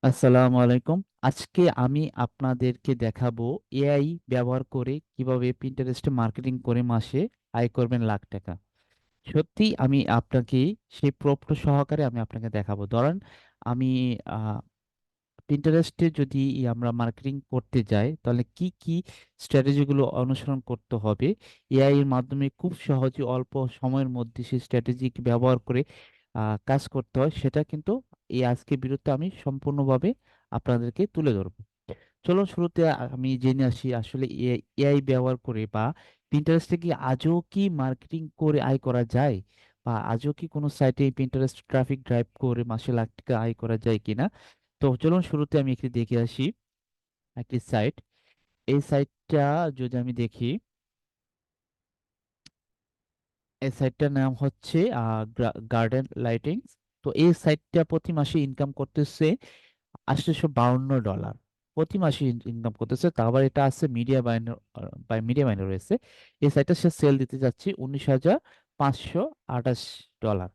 আসসালামু আলাইকুম। আজকে আমি আপনাদেরকে দেখাবো এআই ব্যবহার করে কিভাবে পিন্টারেস্টে মার্কেটিং করে মাসে আয় করবেন লাখ টাকা। সত্যি আমি আপনাকে সেই প্রপটা সহকারে আমি আপনাকে দেখাবো। ধরেন আমি পিন্টারেস্টে যদি আমরা মার্কেটিং করতে যাই তাহলে কি কি স্ট্র্যাটেজিগুলো অনুসরণ করতে হবে, এআই এর মাধ্যমে খুব সহজে অল্প সময়ের মধ্যে সেই স্ট্র্যাটেজি ব্যবহার করে কাজ করতে হয়, সেটা কিন্তু এই আজকে ভিডিওতে আমি সম্পূর্ণভাবে আপনাদেরকে তুলে ধরবো। চলো শুরুতে আমি জেনে আসি আসলে এআই ব্যবহার করে বা পিন্টারেস্টে কি আজও কি মার্কেটিং করে আয় করা যায়, বা আজও কি কোনো সাইটে পিন্টারেস্ট ট্রাফিক ড্রাইভ করে মাসে লাখ টাকা আয় করা যায় কিনা। তো চলুন শুরুতে আমি একটি দেখে আসি একটি সাইট। এই সাইটটা যদি আমি দেখি, এই সাইটটার নাম হচ্ছে গার্ডেন লাইটিংস। তো এই সাইটটা প্রতি মাসে ইনকাম করতেছে $852 প্রতি মাসে ইনকাম করতেছে। তা আবার এটা আছে মিডিয়া বাইনার, মিডিয়া বাইনার রয়েছে। এই সাইটটা সে সেল দিতে যাচ্ছে $19,528।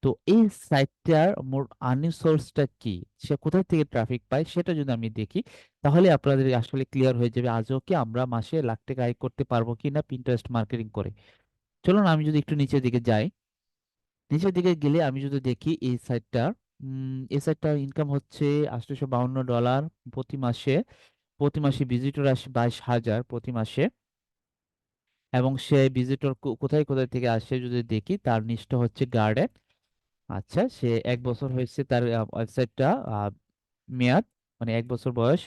তো এই সাইটটার মোট আর্নিং সোর্সটা কি, সে কোথায় থেকে ট্রাফিক পায়, সেটা যদি আমি দেখি তাহলে আপনাদের আসলে ক্লিয়ার হয়ে যাবে আজও কি আমরা মাসে লাখ টাকা আয় করতে পারবো কিনা পিন্টারেস্ট মার্কেটিং করে। চলুন আমি যদি একটু নিচের দিকে যাই, নিচের দিকে গেলে আমি যদি দেখি এই সাইটটার ইনকাম হচ্ছে $852 প্রতি মাসে। প্রতি মাসে ভিজিটর আসে 22,000 প্রতি মাসে। এবং সে ভিজিটর কোথায় কোথায় থেকে আসে যদি দেখি, তার নিচটা হচ্ছে গার্ডেন। আচ্ছা, সে 1 বছর হয়েছে তার ওয়েবসাইটটা মেয়াদ, মানে 1 বছর বয়স।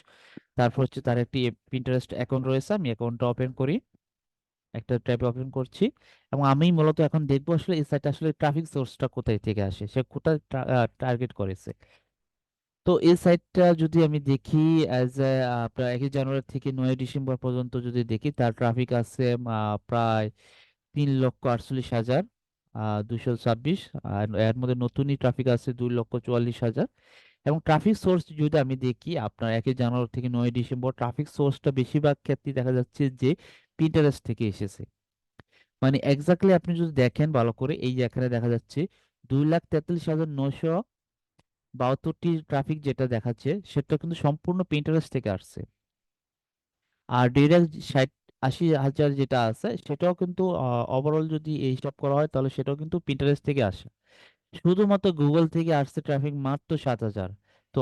তারপর হচ্ছে তার একটি পিন্টারেস্ট অ্যাকাউন্ট রয়েছে, আমি অ্যাকাউন্টটা ওপেন করি, একটা ট্যাব ওপেন করছি। এবং আমি মূলত এখন দেখবো আসলে এই সাইটটা আসলে ট্রাফিক সোর্সটা কোথায় থেকে আসে, সে কোথায় টার্গেট করেছে। তো এই সাইটটা যদি আমি দেখি অ্যাজ প্রায় 1 জানুয়ারি থেকে 9 ডিসেম্বর পর্যন্ত যদি দেখি, তার ট্রাফিক আছে প্রায় 3,48,226। আর এর মধ্যে নতুনই ট্রাফিক আছে 2,44,000। এবং ট্রাফিক সোর্স যদি আমি দেখি, আপনার 1 জানুয়ারি থেকে 9 ডিসেম্বর ট্রাফিক সোর্সটা বেশিরভাগ ক্ষেত্রে দেখা যাচ্ছে যে পিন্টারেস্ট থেকে এসেছে। মানে এক্স্যাক্টলি আপনি যদি দেখেন ভালো করে, এই যে এখানে দেখা যাচ্ছে 2,43,972টি ট্রাফিক যেটা দেখাচ্ছে সেটা কিন্তু সম্পূর্ণ পিন্টারেস্ট থেকে আসছে। আর ডিরেক্ট 60-80 হাজার যেটা আছে সেটাও কিন্তু ওভারঅল যদি এই হিসাব করা হয় তাহলে সেটাও কিন্তু পিন্টারেস্ট থেকে আসে। শুধুমাত্র গুগল থেকে আসছে ট্রাফিক মাত্র 7,000। তো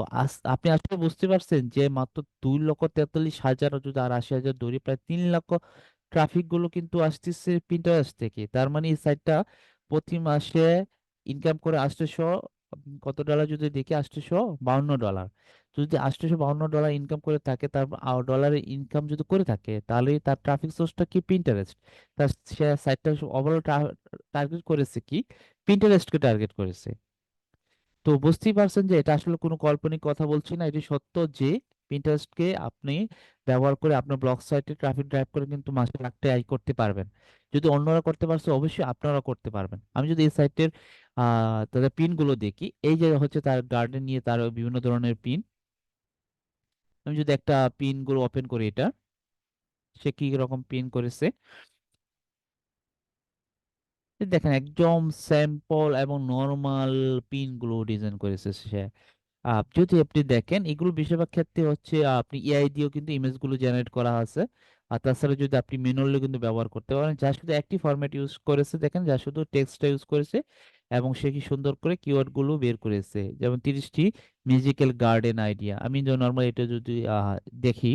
আপনি আসলে বুঝতে পারছেন যে মাত্র 2,43,000 যদি আর 80,000 ধরি, প্রায় 3 লক্ষ ট্রাফিক গুলো কিন্তু আসতেছে পিন্টারেস্ট থেকে। তার মানে এই সাইটটা প্রতি মাসে ইনকাম করে 800, কত ডলার যদি দেখি, $852। যদি $852 ইনকাম করে থাকে, তার ডলারের ইনকাম যদি করে থাকে, তাহলে তার ট্রাফিক সোর্সটা কি পিন্টারেস্ট। তার সাইটটা ওভারঅল টার্গেট করেছে কি, পিন্টারেস্টকে টার্গেট করেছে। তো বুঝতেই পারছেন যে এটা আসলে কোনো কাল্পনিক কথা বলছি না, এটি সত্য যে পিন্টারেস্টকে আপনি ব্যবহার করে আপনার ব্লগ সাইটে ট্রাফিক ড্রাইভ করে কিন্তু মাসে লাখ টাকা আয় করতে পারবেন। যদি অন্যরা করতে পারছে অবশ্যই আপনারা করতে পারবেন। আমি যদি এই সাইটের তাদের পিন গুলো দেখি, এই যে হচ্ছে তার গার্ডেন নিয়ে তার বিভিন্ন ধরনের পিন। আমি যদি একটা পিন গুলো ওপেন করি, এটা সে কি রকম পিন করেছে, এই দেখেন একদম স্যাম্পল এবং নর্মাল পিন গুলো ডিজাইন করেছে সে। যদি আপনি দেখেন এগুলো বেশিরভাগ ক্ষেত্রে হচ্ছে আপনি এআই দিয়েও কিন্তু ইমেজ গুলো জেনারেট করা আছে। আর তাছাড়া যদি আপনি ম্যানুয়ালি কিন্তু ব্যবহার করতে পারেন, যা শুধু একটি ফরম্যাট ইউজ করেছে, দেখেন যা শুধু টেক্সটটা ইউজ করেছে। এবং সে কি সুন্দর করে কিওয়ার্ড গুলো বের করেছে, যেমন 30টি মিউজিক্যাল গার্ডেন আইডিয়া। আমি নর্মাল এটা যদি দেখি,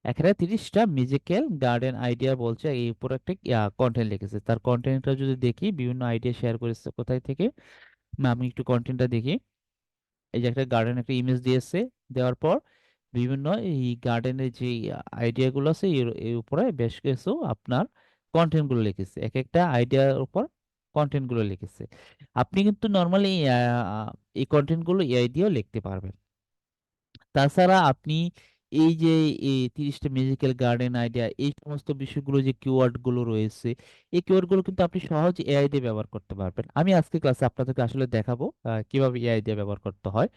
এখানে 30টা মিউজিক্যাল গার্ডেন আইডিয়া বলছে, এই উপর একটা কন্টেন্ট লিখেছে। তার কন্টেন্টটা যদি দেখি, বিভিন্ন আইডিয়া শেয়ার করেছে কোথায় থেকে। আমি একটু কন্টেন্টটা দেখি। এই যে একটা গার্ডেন একটা ইমেজ দিয়েছে, দেওয়ার পর বিভিন্ন এই গার্ডেনের যে আইডিয়া গুলো আছে এর উপরে বেশ কিছু আপনার কন্টেন্ট গুলো লিখেছে, এক একটা আইডিয়ার উপর কন্টেন্ট গুলো লিখেছে। আপনি কিন্তু নর্মালি এই কন্টেন্ট গুলো এআই দিয়েও লিখতে পারবেন। তাছাড়া আপনি এই যে এই 30টা মিউজিক্যাল গার্ডেন আইডিয়া, এই সমস্ত বিষয়গুলো যে কিওয়ার্ড গুলো রয়েছে, এই কিওয়ার্ড গুলো কিন্তু আপনি সহজ এআই দিয়ে ব্যবহার করতে পারবেন। আমি আজকে ক্লাসে আপনাদেরকে আসলে দেখাবো কিভাবে এআই দিয়ে ব্যবহার করতে হয়।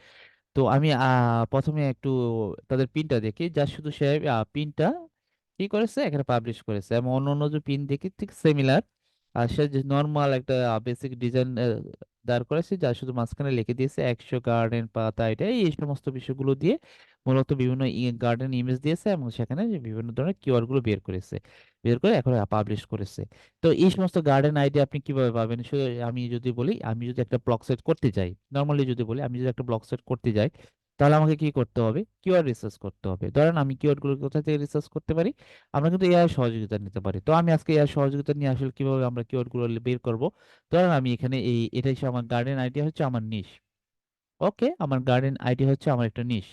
তো আমি প্রথমে একটু তাদের পিনটা দেখি, যা শুধু সে পিনটা কি করেছে এখানে পাবলিশ করেছে, এবং অন্য অন্য যে পিন দেখি ঠিক সিমিলার। আর সে যে নর্মাল একটা বেসিক ডিজাইন দাঁড় করাইছি, যা শুধু মাঝখানে লিখে দিয়েছে 100 গার্ডেন পাতা, এটা এই সমস্ত বিষয়গুলো দিয়ে মূলত বিভিন্ন গার্ডেন ইমেজ দিয়েছে এবং সেখানে যে বিভিন্ন ধরনের কিওয়ার্ড গুলো বের করেছে, বের করে এখন পাবলিশ করেছে। তো এই সমস্ত গার্ডেন আইডিয়া আপনি কিভাবে পাবেন? শুধু আমি যদি বলি, আমি যদি একটা ব্লগ সেট করতে যাই, নর্মালি যদি বলি, আমি যদি একটা ব্লগ সেট করতে যাই, তাহলে আমাকে কি করতে হবে? কিওয়ার্ড রিসার্চ করতে হবে। ধরেন আমি কিওয়ার্ড গুলো কোথা থেকে রিসার্চ করতে পারি? আমরা কিন্তু এআই সহযোগিতা নিতে পারি। তো আমি আজকে এআই সহযোগিতা নিয়ে আসলে কিভাবে আমরা কিওয়ার্ড গুলো বের করব। ধরেন আমি এখানে এটাই হচ্ছে আমার গার্ডেন আইডিয়া, হচ্ছে আমার নিশ। ওকে, আমার গার্ডেন আইডিয়া হচ্ছে আমার একটা নিশ।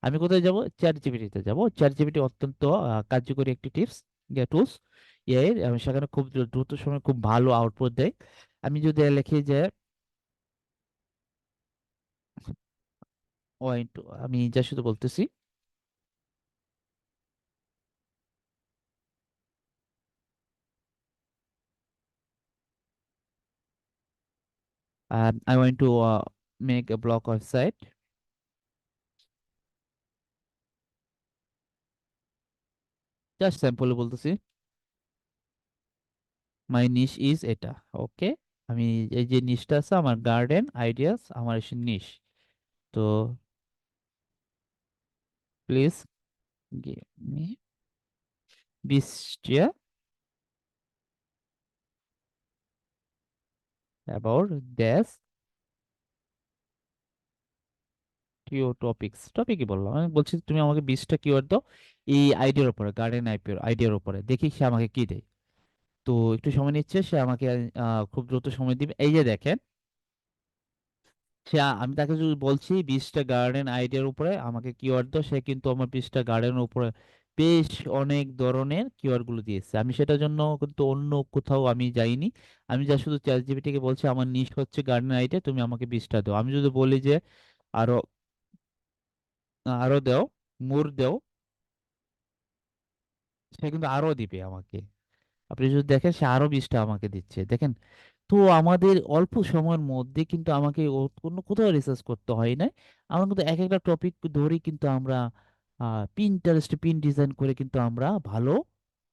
আমি কোথায় যাব? চ্যাট জিপিটিতে যাব। চ্যাট জিপিটি অত্যন্ত কার্যকরী একটি টিপস, টুলস এআই এর, এবং সেখানে খুব দ্রুত সময় খুব ভালো আউটপুট দেয়। আমি যদি লিখি যে আমি যা শুধু বলতেছি, I want to make a blog website, just sample বলতেছি, মাই নিশ ইজ এটা। ওকে, আমি এই যে নিশটা আছে আমার গার্ডেন আইডিয়াস, আমার এসে নিশ। তো প্লিজ গিভ মি 20টা অ্যাবাউট দ্যাস কিও টপিক্স। টপিকই বললাম, আমি বলছি তুমি আমাকে 20টা কিওয়ার্ড দাও এই আইডিয়ার উপরে, গার্ডেন আইডিয়ার উপরে, দেখি সে আমাকে কি দেয়। তো একটু সময় নিচ্ছে সে আমাকে, খুব দ্রুত সময় দিবে। এই যে দেখেন, আমি তাকে যদি বলছি 20টা গার্ডেন আইডিয়ার উপরে আমাকে কিওয়ার্ড দাও, সে কিন্তু আমার 20টা গার্ডেনের উপরে বেশ অনেক ধরনের কিওয়ার্ড গুলো দিয়েছে। আমি সেটার জন্য কিন্তু অন্য কোথাও আমি যাইনি। আমি যা শুধু চ্যাট জিপিটি কে বলছি আমার নিশ হচ্ছে গার্ডেন আইডিয়া, তুমি আমাকে 20টা দাও। আমি যদি বলি যে আরো আরো দাও, মোর দাও, সে কিন্তু আরো দিবে আমাকে। আপনি যদি দেখেন সে আরো 20টা আমাকে দিচ্ছে, দেখেন। তো আমাদের অল্প সময়ের মধ্যে কিন্তু আমাকে অন্য কোথাও রিসার্চ করতে হয় না। আমরা কিন্তু এক একটা টপিক ধরে কিন্তু আমরা পিন্টারেস্টে পিন ডিজাইন করে কিন্তু আমরা ভালো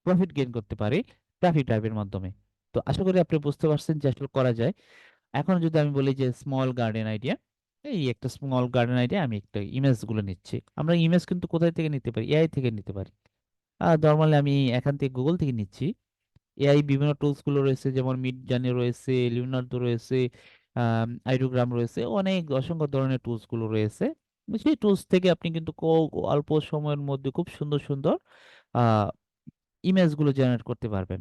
প্রফিট গেইন করতে পারি ট্রাফিক ড্রাইভের মাধ্যমে। তো আশা করি আপনি বুঝতে পারছেন যে আসলে করা যায়। এখন যদি আমি বলি যে স্মল গার্ডেন আইডিয়া, এই একটা স্মল গার্ডেন আইডিয়া, আমি একটা ইমেজ গুলো নিচ্ছি। আমরা ইমেজ কিন্তু কোথায় থেকে নিতে পারি? এআই থেকে নিতে পারি। নর্মালি আমি এখান থেকে গুগল থেকে নিচ্ছি। এআই বিভিন্ন টুলস গুলো রয়েছে, যেমন মিড জার্নি রয়েছে, লিওনার্দো রয়েছে, আইডোগ্রাম রয়েছে, অনেক অসংখ্য ধরনের টুলস গুলো রয়েছে। সেই টুলস থেকে আপনি কিন্তু অল্প সময়ের মধ্যে খুব সুন্দর সুন্দর আহ ইমেজ গুলো জেনারেট করতে পারবেন।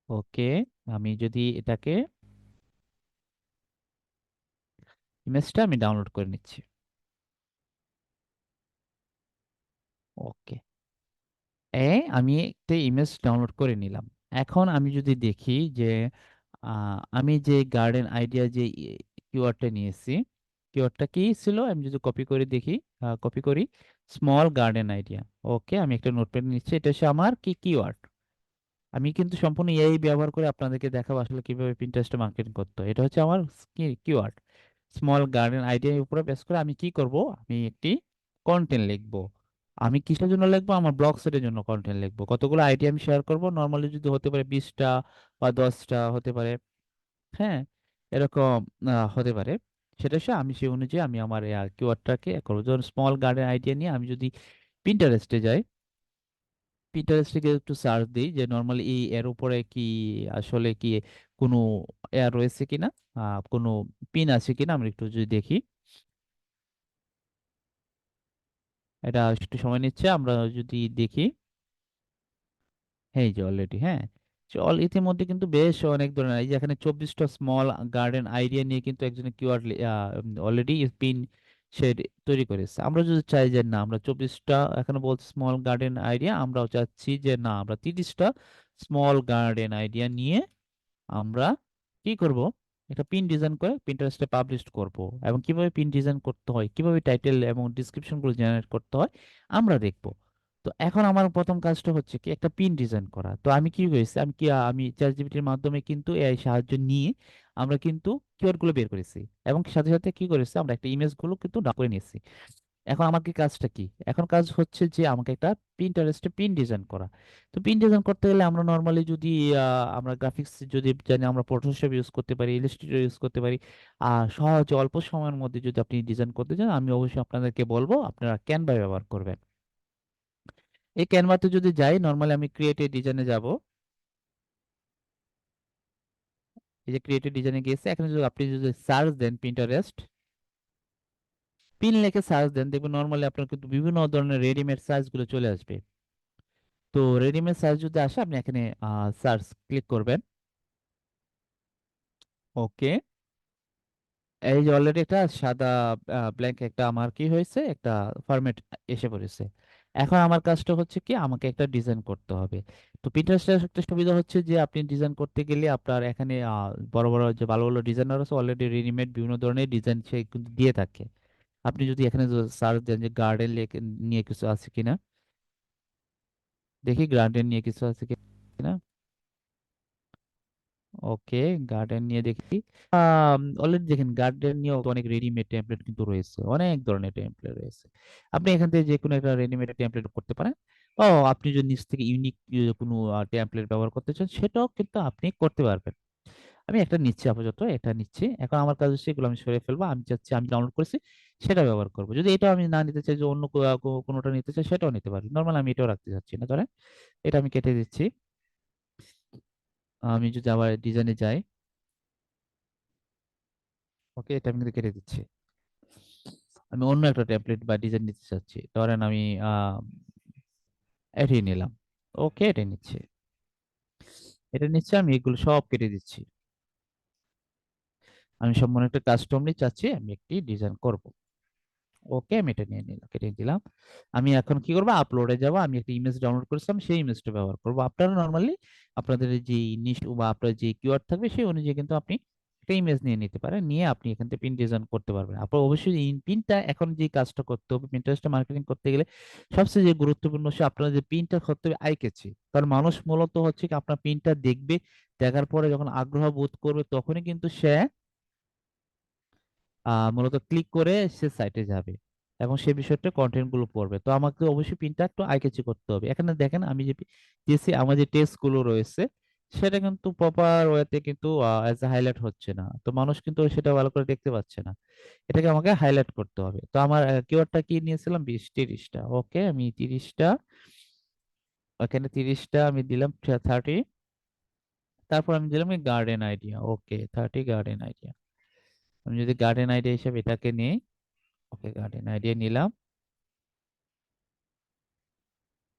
ওকে, আমি যদি এটাকে, ইমেজটা আমি ডাউনলোড করে নিচ্ছি। ওকে, আমি একটা ইমেজ ডাউনলোড করে নিলাম। এখন আমি যদি দেখি যে আমি যে গার্ডেন আইডিয়া যে কিওয়ার্ডটা নিয়েছি, কিওয়ার্ডটা কি ছিল? আমি যদি কপি করে দেখি, কপি করি, স্মল গার্ডেন আইডিয়া। ওকে, আমি একটা নোটপ্যাড নিচ্ছি, এটা হচ্ছে আমার কি কিওয়ার্ড। আমি কিন্তু সম্পূর্ণ এআই ব্যবহার করে আপনাদেরকে দেখাবো আসলে কিভাবে পিন্টারেস্টে মার্কেটিং করতে হয়। এটা হচ্ছে আমার কিওয়ার্ড, স্মল গার্ডেন আইডিয়ার উপরে বেস করে আমি কি করব? আমি একটি কন্টেন্ট লিখবো। আমি কিসের জন্য লিখবো? আমার ব্লগ সেটের জন্য কন্টেন্ট লিখবো। কতগুলো আইডিয়া আমি শেয়ার করব, নর্মালি যদি হতে পারে 20টা বা 10টা হতে পারে। হ্যাঁ, এরকম হতে পারে। সেটা সে আমি সেই অনুযায়ী আমি আমার কিওয়ার্ডটাকে করবো। যেমন স্মল গার্ডেন আইডিয়া নিয়ে আমি যদি পিন্টারেস্টে যাই, পিন্টারেস্টে গিয়ে একটু সার্চ দিই যে নর্মালি এই এর উপরে কি আসলে কি কোনো এয়ার রয়েছে কিনা, কোনো পিন আছে কিনা, আমরা একটু যদি দেখি। এটা একটু সময় নিচ্ছে, আমরা যদি দেখি। এই যে অলরেডি, হ্যাঁ, ইতিমধ্যে কিন্তু বেশ অনেক ধরনের, এই যে এখানে 24টা স্মল গার্ডেন আইডিয়া নিয়ে কিন্তু একজনের কিওয়ার্ড অলরেডি পিন সে তৈরি করেছে। আমরা যদি চাই যে না, আমরা 24টা এখানে বলছি স্মল গার্ডেন আইডিয়া, আমরাও চাচ্ছি যে না, আমরা 30টা স্মল গার্ডেন আইডিয়া নিয়ে আমরা কি করব? একটা পিন ডিজাইন করে পিন্টারেস্টে পাবলিশ করব। এবং কিভাবে পিন ডিজাইন করতে হয়, কিভাবে টাইটেল এবং ডিসক্রিপশন গুলো জেনারেট করতে হয় আমরা দেখব। তো এখন আমার প্রথম কাজটা হচ্ছে কি একটা পিন ডিজাইন করা। তো আমি কি করেছি, আমি চ্যাটজিপিটির মাধ্যমে কিন্তু এআই সাহায্য নিয়ে আমরা কিন্তু কিওয়ার্ড গুলো বের করেছি, এবং সাথে সাথে কি করেছি, আমরা একটা ইমেজ গুলো কিন্তু ডাউনলোড করে নিয়েছি। এখন আমার কি কাজটা কি? এখন কাজ হচ্ছে যে আমাকে একটা পিন্টারেস্টে পিন ডিজাইন করা। তো পিন ডিজাইন করতে গেলে আমরা নর্মালি যদি আমরা গ্রাফিক্স যদি জানি, আমরা ফটোশপ ইউজ করতে পারি, ইলাস্ট্রেটর ইউজ করতে পারি। আর সহজে অল্প সময়ের মধ্যে যদি আপনি ডিজাইন করতে চান, আমি অবশ্যই আপনাদেরকে বলবো আপনারা ক্যানভা ব্যবহার করবেন। এই ক্যানভাতে যদি যাই, নর্মালি আমি ক্রিয়েটিভ ডিজাইনে যাব। এই যে ক্রিয়েটিভ ডিজাইনে গিয়েছে, এখানে যদি আপনি যদি সার্চ দেন পিন্টারেস্ট, পিন লিখে সার্চ দেন, দেখবেন নর্মালি আপনার কিন্তু বিভিন্ন ধরনের রেডিমেড সার্চ গুলো চলে আসবে। তো রেডিমেড সার্চ যদি আসে, আপনি এখানে সার্চ ক্লিক করবেন। ওকে, এই যে অলরেডি একটা সাদা ব্ল্যাঙ্ক একটা আমার কি হয়েছে, একটা ফরম্যাট এসে পড়েছে। এখন আমার কাজটা হচ্ছে কি, আমাকে একটা ডিজাইন করতে হবে। তো পিন্টারেস্টের একটা সুবিধা হচ্ছে যে আপনি ডিজাইন করতে গেলে আপনার এখানে বড় বড় যে ভালো ভালো ডিজাইনার আছে, অলরেডি রেডিমেড বিভিন্ন ধরনের ডিজাইন সে কিন্তু দিয়ে থাকে। আপনি যদি এখানে সার্চ দেন যে গার্ডেন নিয়ে কিছু আছে কিনা, দেখি গার্ডেন নিয়ে কিছু আছে কিনা। ওকে, গার্ডেন নিয়ে দেখি। অলরেডি দেখেন গার্ডেন নিয়েও তো অনেক রেডিমেড টেমপ্লেট কিন্তু রয়েছে, অনেক ধরনের টেমপ্লেট রয়েছে। আপনি এখান থেকে যে কোনো একটা রেডিমেড টেমপ্লেট করতে পারেন। ও, আপনি যদি নিজ থেকে ইউনিক কোনো টেমপ্লেট ব্যবহার করতে চান, সেটাও কিন্তু আপনি করতে পারবেন। আমি একটা নিচ্ছি, আপাতত এটা নিচ্ছি। এখন আমার কাজ হচ্ছে এগুলো আমি সরিয়ে ফেলবো। আমি চাচ্ছি আমি ডাউনলোড করেছি সেটা ব্যবহার করবো। যদি এটাও আমি না নিতে চাই, যে অন্য কোনোটা নিতে চাই, সেটাও নিতে পারি। নর্মাল আমি এটাও রাখতে চাচ্ছি না, ধরেন এটা আমি কেটে দিচ্ছি। আমি যদি আবার ডিজাইনে যাই, ওকে, এটা আমি কিন্তু কেটে দিচ্ছি। আমি অন্য একটা টেমপ্লেট বা ডিজাইন নিতে চাচ্ছি, ধরেন আমি আহ এটাই নিলাম। ওকে, এটা নিচ্ছে, এটা নিচ্ছে, আমি এগুলো সব কেটে দিচ্ছি। আমি সব মনে একটা কাস্টমলি চাচ্ছি, আমি একটি ডিজাইন করব। ওকে, আমি এটা নিয়ে নিলাম, কেটে দিলাম। আমি এখন কি করবো, আপলোডে যাব। আমি একটা ইমেজ ডাউনলোড করেছিলাম, সেই ইমেজটা ব্যবহার করব। আপনারা নর্মালি আপনাদের যে নিশ বা আপনার যে কিওয়ার্ড থাকবে, সেই অনুযায়ী কিন্তু আপনি একটা ইমেজ নিয়ে নিতে পারেন, নিয়ে আপনি এখান থেকে পিন ডিজাইন করতে পারবেন। আপনার অবশ্যই এই পিনটা, এখন যে কাজটা করতে হবে পিন্টারেস্টে মার্কেটিং করতে গেলে, সবচেয়ে যে গুরুত্বপূর্ণ হচ্ছে আপনার যে পিনটা করতে হবে আই ক্যাচি। কারণ মানুষ মূলত হচ্ছে কি আপনার পিনটা দেখবে, দেখার পরে যখন আগ্রহ বোধ করবে, তখনই কিন্তু সে মূলত ক্লিক করে সে সাইটে যাবে এবং সে বিষয়টা কন্টেন্ট গুলো পড়বে। তো আমাকে অবশ্যই পিনটা একটু আই ক্যাচি করতে হবে। এখানে দেখেন আমি যে দিয়েছি, আমার যে টেক্সট গুলো রয়েছে, সেটা কিন্তু প্রপার ওয়েতে কিন্তু অ্যাজ এ হাইলাইট হচ্ছে না। তো মানুষ কিন্তু সেটা ভালো করে দেখতে পাচ্ছে না। এটাকে আমাকে হাইলাইট করতে হবে। তো আমার কিওয়ার্ডটা কি নিয়েছিলাম, 20-30টা। ওকে, আমি 30টা, ওখানে 30টা আমি দিলাম 30। তারপর আমি দিলাম গার্ডেন আইডিয়া। ওকে, 30 গার্ডেন আইডিয়া। আমি যদি গার্ডেন আইডিয়া হিসেবে এটাকে নিই, ওকে, গার্ডেন আইডিয়া নিলাম।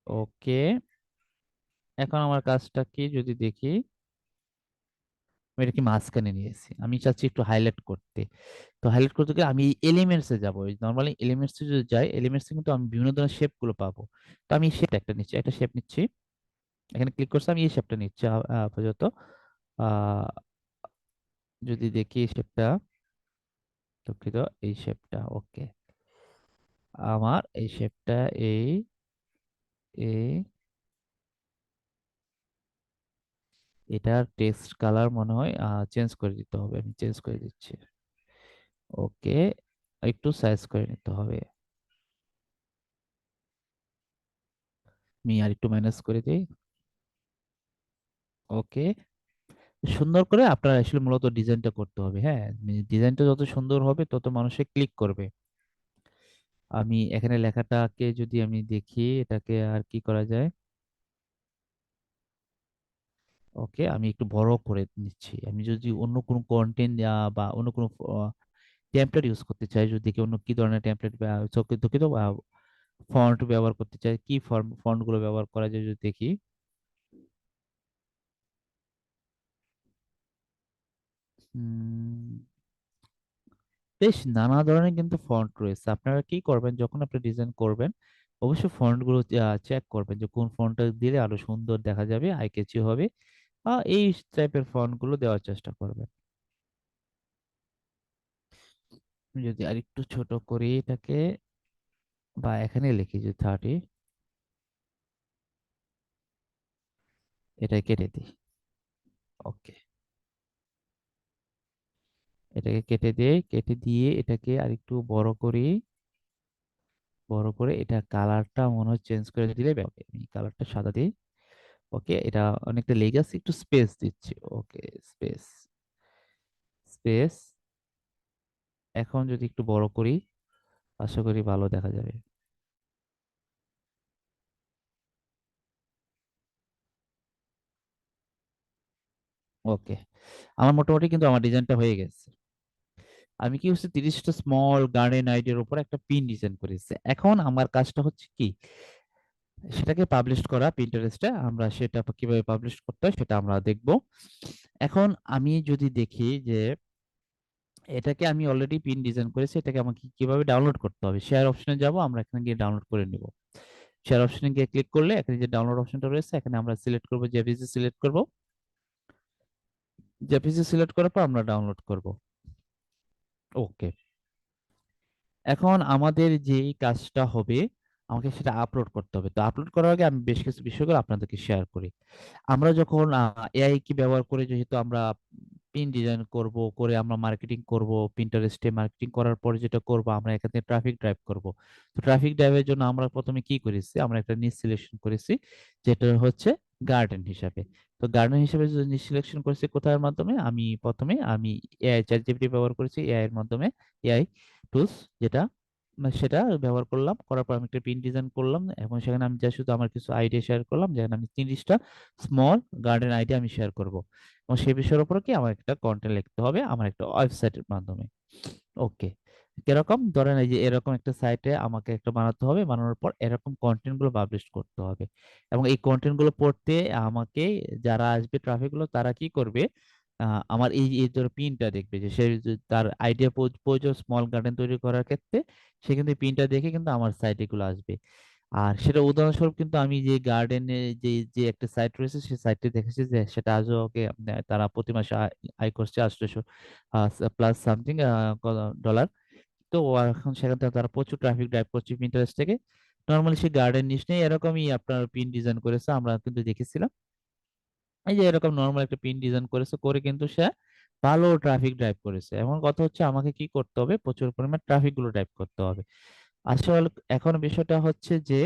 ওকে, এখন আমার কাজটা কি যদি দেখি, আমি এটা কি মাঝখানে নিয়েছি, আমি চাচ্ছি একটু হাইলাইট করতে। তো হাইলাইট করতে গেলে আমি এলিমেন্টসে যাবো। নর্মালি এলিমেন্টসে যদি যাই, এলিমেন্টসে কিন্তু আমি বিভিন্ন ধরনের শেপ গুলো পাবো। তো আমি শেপ একটা নিচ্ছি, একটা শেপ নিচ্ছি। এখানে ক্লিক করছি, আমি এই শেপটা নিচ্ছি আপাতত। আহ যদি দেখি শেপটা, দুঃখিত, এই শেপটা। ওকে, আমার এই শেপটা, এই এই এটার টেক্সট কালার মনে হয় চেঞ্জ করে দিতে হবে, আমি চেঞ্জ করে দিচ্ছি। ওকে, একটু সাইজ করে নিতে হবে। আমি আর একটু ম্যানেজ করে দিই। ওকে, সুন্দর করে আপনার আসলে মূলত ডিজাইনটা করতে হবে। হ্যাঁ, ডিজাইনটা যত সুন্দর হবে, তত মানুষে ক্লিক করবে। আমি এখানে লেখাটাকে যদি আমি দেখি, এটাকে আর কি করা যায়। ওকে, আমি একটু বড় করে নিচ্ছি। আমি যদি অন্য কোনো কন্টেন্ট বা অন্য কোনো টেমপ্লেট ইউজ করতে চাই, যদি দেখি অন্য কি ধরনের টেমপ্লেট দুঃখিত ফন্ট ব্যবহার করতে চাই, কি ফন্ট গুলো ব্যবহার করা যায় যদি দেখি। উম, বেশ নানা ধরনের কিন্তু ফন্ট রয়েছে। আপনারা কি করবেন, যখন আপনি ডিজাইন করবেন, অবশ্যই ফন্ট গুলো চেক করবেন যে কোন ফন্টটা দিলে আরো সুন্দর দেখা যাবে, আই ক্যাচি হবে। এই টাইপের ফন্ট গুলো দেওয়ার চেষ্টা করবেন। আমি যদি আরেকটু ছোট করি এটাকে, বা এখানে লিখি যে 30, এটা কেটে দিই। ওকে, এটাকে কেটে দিয়ে এটাকে আরেকটু বড় করি। বড় করে এটা কালারটা মনে হয় চেঞ্জ করে দিলে আমি কালারটা সাদা দিই। ওকে, এটা অনেকটা লেগে আছে, একটু স্পেস দিচ্ছি। ওকে, স্পেস, স্পেস। এখন যদি একটু বড় করি, আশা করি ভালো দেখা যাবে। ওকে, আমার মোটামুটি কিন্তু আমার ডিজাইনটা হয়ে গেছে। আমি কি হচ্ছে 30টা স্মল গার্ডেন আইডিয়ার উপর একটা পিন ডিজাইন করেছি। এখন আমার কাজটা হচ্ছে কি, সেটাকে পাবলিশ করা পিন্টারেস্টে। আমরা সেটা কিভাবে পাবলিশ করতে হয় সেটা আমরা দেখব। এখন আমি যদি দেখি যে এটাকে আমি অলরেডি পিন ডিজাইন করেছি, এটাকে আমাকে কিভাবে ডাউনলোড করতে হবে, শেয়ার অপশনে যাব, আমরা এখানে গিয়ে ডাউনলোড করে নিব। শেয়ার অপশনে গিয়ে ক্লিক করলে এখানে যে ডাউনলোড অপশনটা রয়েছে, এখানে আমরা সিলেক্ট করব, জেপিজি সিলেক্ট করব। জেপিজি সিলেক্ট করার পর আমরা ডাউনলোড করব। ওকে, এখন আমাদের যেই কাজটা হবে, আমাকে সেটা আপলোড করতে হবে। তো আপলোড করার আগে আমি বেশ কিছু বিষয়গুলো আপনাদেরকে শেয়ার করি। আমরা যখন এআই কি ব্যবহার করে, যেহেতু আমরা পিন ডিজাইন করব, করে আমরা মার্কেটিং করব, পিন্টারেস্টে মার্কেটিং করার পরে যেটা করব, আমরা এখানে ট্রাফিক ড্রাইভ করব। তো ট্রাফিক ড্রাইভের জন্য আমরা প্রথমে কি করেছি, আমরা একটা নিচ সিলেকশন করেছি, যেটা হচ্ছে গার্ডেন হিসাবে। তো গার্ডেন হিসেবে যদি নিচ সিলেকশন করেছি কোথার মাধ্যমে, আমি প্রথমে এআই চ্যাট জিপিটি ব্যবহার করেছি, এআই এর মাধ্যমে, এআই টুলস যেটা, সেটা ব্যবহার করলাম। করার পর আমি একটা পিন ডিজাইন করলাম, এবং সেখানে আমি যা শুধু আমার কিছু আইডিয়া শেয়ার করলাম, যেখানে আমি 30টা স্মল গার্ডেন আইডিয়া আমি শেয়ার করব। এবং সেই বিষয়ের উপর কি আমার একটা কন্টেন্ট লিখতে হবে আমার একটা ওয়েবসাইটের মাধ্যমে। ওকে, কিরকম ধরেন এই যে এরকম একটা সাইটে আমাকে একটা বানাতে হবে, বানানোর পর এরকম কন্টেন্ট গুলো পাবলিশ করতে হবে। এবং এই কন্টেন্ট গুলো পড়তে আমাকে, যারা আসবে ট্রাফিক গুলো, তারা কি করবে, আমার এই এই ধরো পিনটা দেখবে, যে সে যে তার আইডিয়া প্রয়োজন স্মল গার্ডেন তৈরি করার ক্ষেত্রে, সে কিন্তু পিনটা দেখে কিন্তু আমার সাইটে গুলো আসবে। আর সেটা উদাহরণস্বরূপ কিন্তু আমি যে গার্ডেনে যে যে একটা সাইট রয়েছে, সেই সাইটটি দেখেছি যে সেটা আজও ওকে, তারা প্রতি মাসে আয় করছে 800 প্লাস সামথিং ডলার। তো এখন সেখান থেকে তারা প্রচুর ট্রাফিক ড্রাইভ করছে পিন্টারেস্ট থেকে। নর্মালি সেই গার্ডেন নিচ নেই, এরকমই আপনার পিন ডিজাইন করেছে, আমরা কিন্তু দেখেছিলাম। এই যে এরকম নর্মাল একটা পিন ডিজাইন করেছে, করে কিন্তু সে ভালো ট্রাফিক ড্রাইভ করেছে। এখন কথা হচ্ছে আমাকে কি করতে হবে, প্রচুর পরিমাণ ট্রাফিক গুলো ড্রাইভ করতে হবে। আসলে এখন বিষয়টা হচ্ছে যে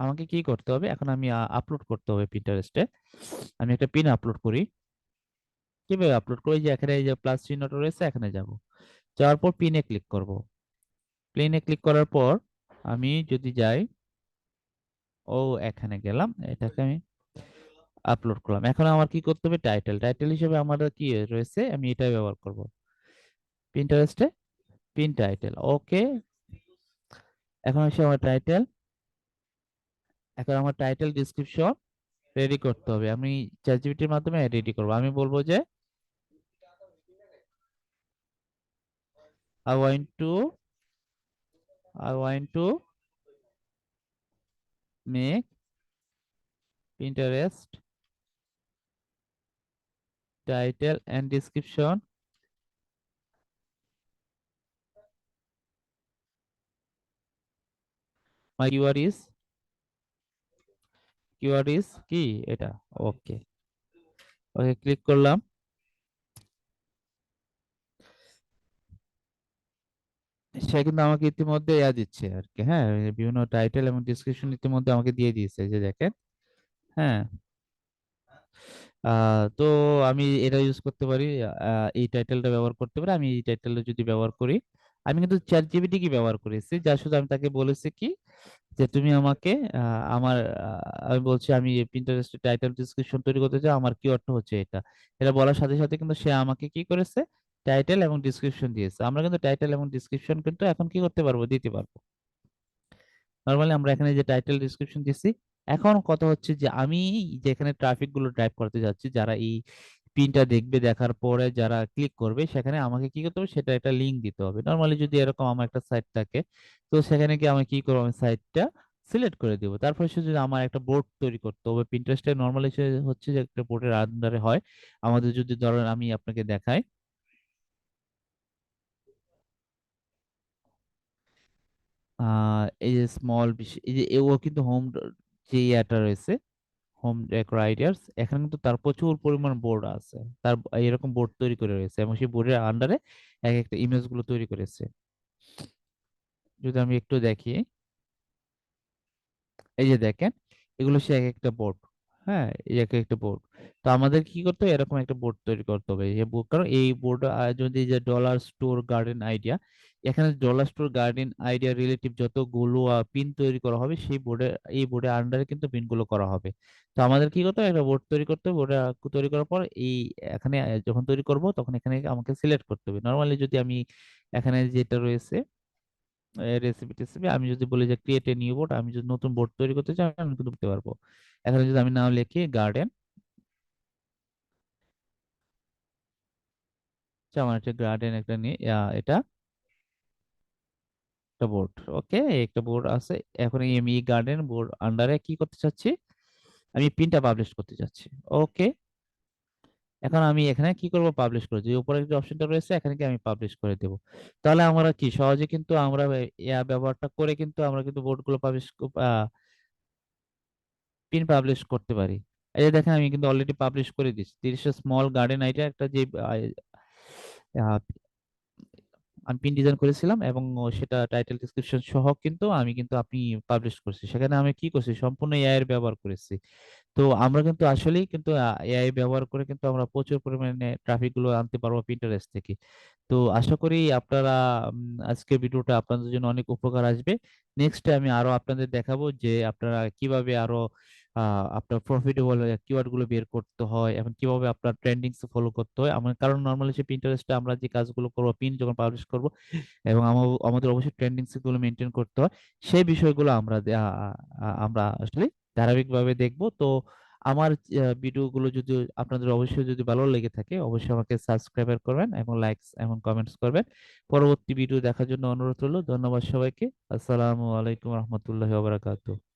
আমাকে কি করতে হবে, এখন আমি আপলোড করতে হবে পিন্টারেস্টে। আমি একটা পিন আপলোড করি। কিভাবে আপলোড করি, যে এখানে এই যে প্লাস চিহ্নটা রয়েছে, এখানে যাব, যাওয়ার পর পিনে ক্লিক করব। পিনে ক্লিক করার পর আমি যদি যাই, ও এখানে গেলাম, এটাকে আমি আপলোড করলাম। এখন আমার কি করতে হবে, টাইটেল, টাইটেল হিসেবে আমার কি রয়েছে, আমি এটাই ব্যবহার করব পিন্টারেস্টে, পিন টাইটেল। ওকে, এখন হচ্ছে আমার টাইটেল। এখন আমার টাইটেল ডিসক্রিপশন রেডি করতে হবে, আমি চ্যাটজিপিটির মাধ্যমে রেডি করব। আমি বলবো যে I want to I want to make Pinterest title and description, my keyword is কি, এটা। ওকে, ওকে ক্লিক করলাম। সে কিন্তু আমাকে ইতিমধ্যে দিচ্ছে আর কি, হ্যাঁ, বিভিন্ন টাইটেল এবং ডিসক্রিপশন ইতিমধ্যে আমাকে দিয়ে দিয়েছে, যে দেখেন। হ্যাঁ, তো আমি এটা ইউজ করতে পারি, এই টাইটেলটা ব্যবহার করতে পারি। আমি এই টাইটেলটা যদি ব্যবহার করি, আমি কিন্তু চ্যাট জিপিটি কি ব্যবহার করেছি, যা শুধু আমি তাকে বলেছি কি, যে তুমি আমাকে আমার আমি বলছি আমি পিন্টারেস্টে টাইটেল ডিসক্রিপশন তৈরি করতে চাই, আমার কিওয়ার্ডটা হচ্ছে এটা। এটা বলার সাথে সাথে কিন্তু সে আমাকে কি করেছে, টাইটেল এবং ডিসক্রিপশন দিয়েছে। আমরা কিন্তু টাইটেল এবং ডিসক্রিপশন কিন্তু এখন কি করতে পারবো, দিতে পারবো। নর্মালি আমরা এখানে যে টাইটেল ডিসক্রিপশন দিচ্ছি। এখন কথা হচ্ছে যে আমি যেখানে ট্রাফিক গুলো ড্রাইভ করতে যাচ্ছি, যারা এই পিনটা দেখবে, দেখার পরে যারা ক্লিক করবে, সেখানে আমাকে কি করতে হবে, সেটা একটা লিংক দিতে হবে। নর্মালি যদি এরকম আমার একটা সাইট থাকে, তো সেখানে কি আমি কি করবো, আমি সাইটটা সিলেক্ট করে দিব। তারপরে সে যদি আমার একটা বোর্ড তৈরি করতে হবে, পিন্টারেস্টে নর্মালি হচ্ছে যে একটা বোর্ডের আন্ডারে হয়। আমাদের যদি ধরেন আমি আপনাকে দেখাই, এই যে স্মল, এই যে ও কিন্তু হোম, যে ইয়াটা রয়েছে, হোম ডেকোর আইডিয়াস, এখানে কিন্তু তার প্রচুর পরিমাণ বোর্ড আছে। তার এরকম বোর্ড তৈরি করে রয়েছে, এবং সেই বোর্ডের আন্ডারে এক একটা ইমেজ গুলো তৈরি করেছে। যদি আমি একটু দেখি, এই যে দেখেন, এগুলো সে এক একটা বোর্ড। হ্যাঁ, এই এক একটা বোর্ড। তো আমাদের কি করতে হবে, এরকম একটা বোর্ড তৈরি করতে হবে। এই বোর্ড, কারণ এই বোর্ড যদি যে ডলার স্টোর গার্ডেন আইডিয়া, এখানে dollar store garden idea relative যতগুলো পিন তৈরি করা হবে সেই বোর্ডে, এই বোর্ডের আন্ডারে কিন্তু পিনগুলো করা হবে। তো আমাদের কি করতে হবে, একটা বোর্ড তৈরি করতে হবে। বোর্ড তৈরি করার পর এই এখানে যখন তৈরি করব তখন এখানে আমাকে সিলেক্ট করতে হবে। নর্মালি যদি আমি এখানে যেটা রয়েছে রেসিপি টেসিপি, আমি যদি বলি যে ক্রিয়েট এ নিউ বোর্ড, আমি যদি নতুন বোর্ড তৈরি করতে চাই আমি কিন্তু করতে পারবো। এখানে যদি আমি নাম লিখি গার্ডেন, আমার একটা গার্ডেন একটা নিয়ে এটা একটা বোর্ড। ওকে, একটা বোর্ড আছে। এখন এই আমি গার্ডেন বোর্ড আন্ডারে কি করতে চাচ্ছি, আমি পিনটা পাবলিশ করতে চাচ্ছি। ওকে, এখন আমি এখানে কি করব, পাবলিশ করে, যে উপরে যে অপশনটা রয়েছে এখানে কি আমি পাবলিশ করে দেব। তাহলে আমরা কি সহজে কিন্তু আমরা ব্যবহারটা করে কিন্তু আমরা কিন্তু বোর্ডগুলো পাবলিশ, পিন পাবলিশ করতে পারি। এই যে দেখেন আমি কিন্তু অলরেডি পাবলিশ করে দিচ্ছি 30 স্মল গার্ডেন আইডিয়া একটা যে আহ, আমি পিন ডিজাইন করেছিলাম, এবং সেটা টাইটেল ডিসক্রিপশন সহ কিন্তু আমি কিন্তু আপনি পাবলিশ করছি। সেখানে আমি কি করছি, সম্পূর্ণ এআই এর ব্যবহার করেছি। তো আমরা কিন্তু আসলেই কিন্তু এআই ব্যবহার করে কিন্তু আমরা প্রচুর পরিমাণে ট্রাফিক গুলো আনতে পারবো পিন্টারেস্ট থেকে। তো আশা করি আপনারা আজকের ভিডিওটা আপনাদের জন্য অনেক উপকার আসবে। নেক্সটে আমি আরো আপনাদের দেখাবো যে আপনারা কিভাবে আরো আপনার প্রফিটেবল কিওয়ার্ড গুলো বের করতে হয়, এবং কিভাবে আপনার ট্রেন্ডিংস ফলো করতে হয়। আমার কারণ নর্মালি সে পিন্টারেস্টে আমরা যে কাজগুলো করবো, পিন যখন পাবলিশ করব, এবং আমাদের অবশ্যই ট্রেন্ডিংস গুলো মেনটেন করতে হয়, সেই বিষয়গুলো আমরা আমরা আসলে ধারাবাহিকভাবে দেখব। তো আমার ভিডিওগুলো যদি আপনাদের অবশ্যই যদি ভালো লেগে থাকে, অবশ্যই আমাকে সাবস্ক্রাইব করবেন এবং লাইকস এবং কমেন্টস করবেন। পরবর্তী ভিডিও দেখার জন্য অনুরোধ রইল। ধন্যবাদ সবাইকে। আসসালামু আলাইকুম রহমতুল্লাহি ওয়া বারাকাতুহু।